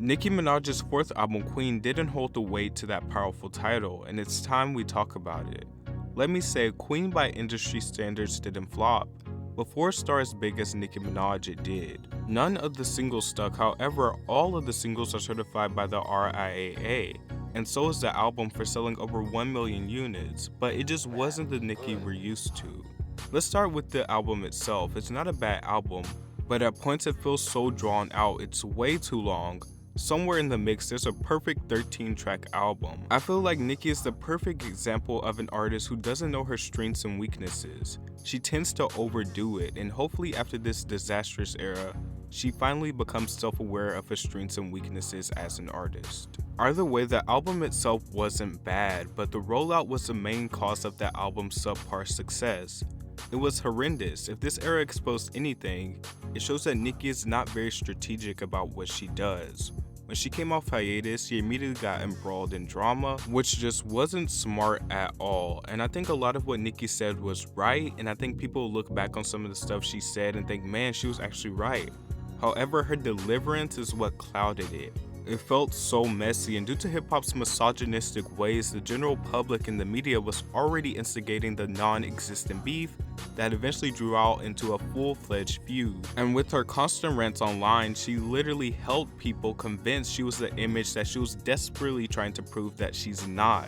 Nicki Minaj's fourth album, Queen, didn't hold the weight to that powerful title, and it's time we talk about it. Let me say, Queen by industry standards didn't flop. Before it started as big as Nicki Minaj, it did. None of the singles stuck, however, all of the singles are certified by the RIAA, and so is the album for selling over 1 million units, but it just wasn't the Nicki we're used to. Let's start with the album itself. It's not a bad album, but at points it feels so drawn out, it's way too long. Somewhere in the mix, there's a perfect 13-track album. I feel like Nicki is the perfect example of an artist who doesn't know her strengths and weaknesses. She tends to overdo it, and hopefully after this disastrous era, she finally becomes self-aware of her strengths and weaknesses as an artist. Either way, the album itself wasn't bad, but the rollout was the main cause of that album's subpar success. It was horrendous. If this era exposed anything, it shows that Nicki is not very strategic about what she does. When she came off hiatus, she immediately got embroiled in drama, which just wasn't smart at all. And I think a lot of what Nicki said was right, and I think people look back on some of the stuff she said and think, man, she was actually right. However, her deliverance is what clouded it. It felt so messy, and due to hip-hop's misogynistic ways, the general public and the media was already instigating the non-existent beef that eventually drew out into a full-fledged feud. And with her constant rants online, she literally held people convinced she was the image that she was desperately trying to prove that she's not.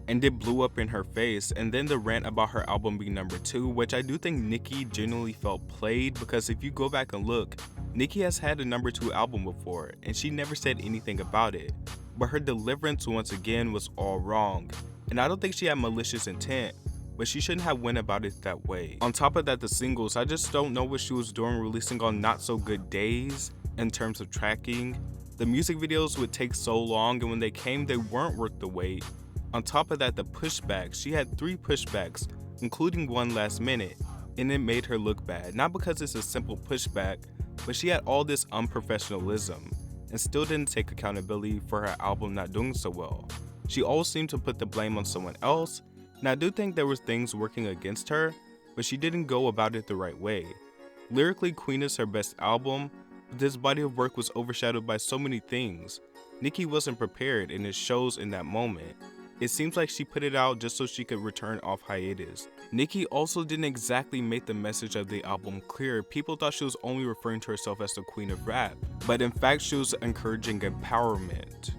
And it blew up in her face. And then the rant about her album being number 2, which I do think Nicki genuinely felt played, because if you go back and look, Nicki has had a number 2 album before, and she never said anything about it. But her deliverance once again was all wrong. And I don't think she had malicious intent, but she shouldn't have went about it that way. On top of that, the singles, I just don't know what she was doing releasing on not so good days in terms of tracking. The music videos would take so long, and when they came, they weren't worth the wait. On top of that, the pushbacks, she had 3 pushbacks, including one last minute, and it made her look bad. Not because it's a simple pushback, but she had all this unprofessionalism and still didn't take accountability for her album not doing so well. She always seemed to put the blame on someone else, and I do think there were things working against her, but she didn't go about it the right way. Lyrically, Queen is her best album, but this body of work was overshadowed by so many things. Nicki wasn't prepared, and it shows in that moment. It seems like she put it out just so she could return off hiatus. Nicki also didn't exactly make the message of the album clear. People thought she was only referring to herself as the queen of rap, but in fact she was encouraging empowerment.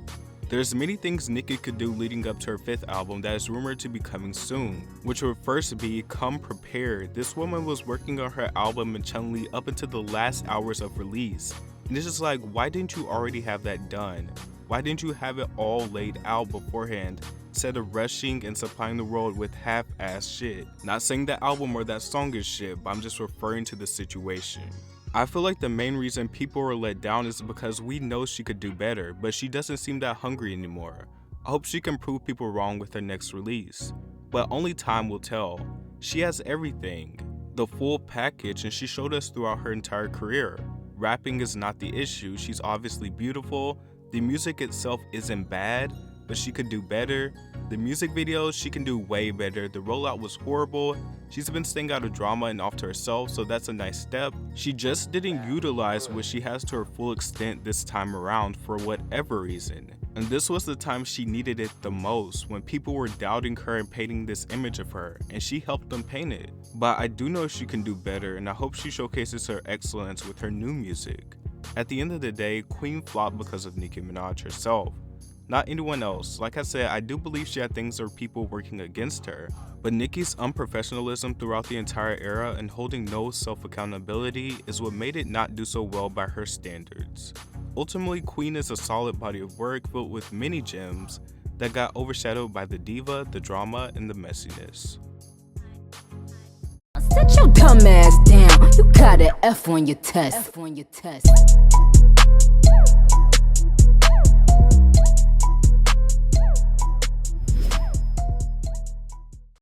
There's many things Nicki could do leading up to her 5th album that is rumored to be coming soon, which would first be Come Prepared. This woman was working on her album and chun-li up until the last hours of release. And it's just like, why didn't you already have that done? Why didn't you have it all laid out beforehand, instead of rushing and supplying the world with half-ass shit? Not saying that album or that song is shit, but I'm just referring to the situation. I feel like the main reason people were let down is because we know she could do better, but she doesn't seem that hungry anymore. I hope she can prove people wrong with her next release, but only time will tell. She has everything, the full package, and she showed us throughout her entire career. Rapping is not the issue. She's obviously beautiful. The music itself isn't bad, but she could do better. The music videos, she can do way better. The rollout was horrible. She's been staying out of drama and off to herself, so that's a nice step. She just didn't utilize what she has to her full extent this time around for whatever reason. And this was the time she needed it the most, when people were doubting her and painting this image of her, and she helped them paint it. But I do know she can do better, and I hope she showcases her excellence with her new music. At the end of the day, Queen flopped because of Nicki Minaj herself, not anyone else. Like I said, I do believe she had things or people working against her, but Nicki's unprofessionalism throughout the entire era and holding no self-accountability is what made it not do so well by her standards. Ultimately, Queen is a solid body of work filled with many gems that got overshadowed by the diva, the drama, and the messiness. Sit your dumb ass down. You got an F on your test.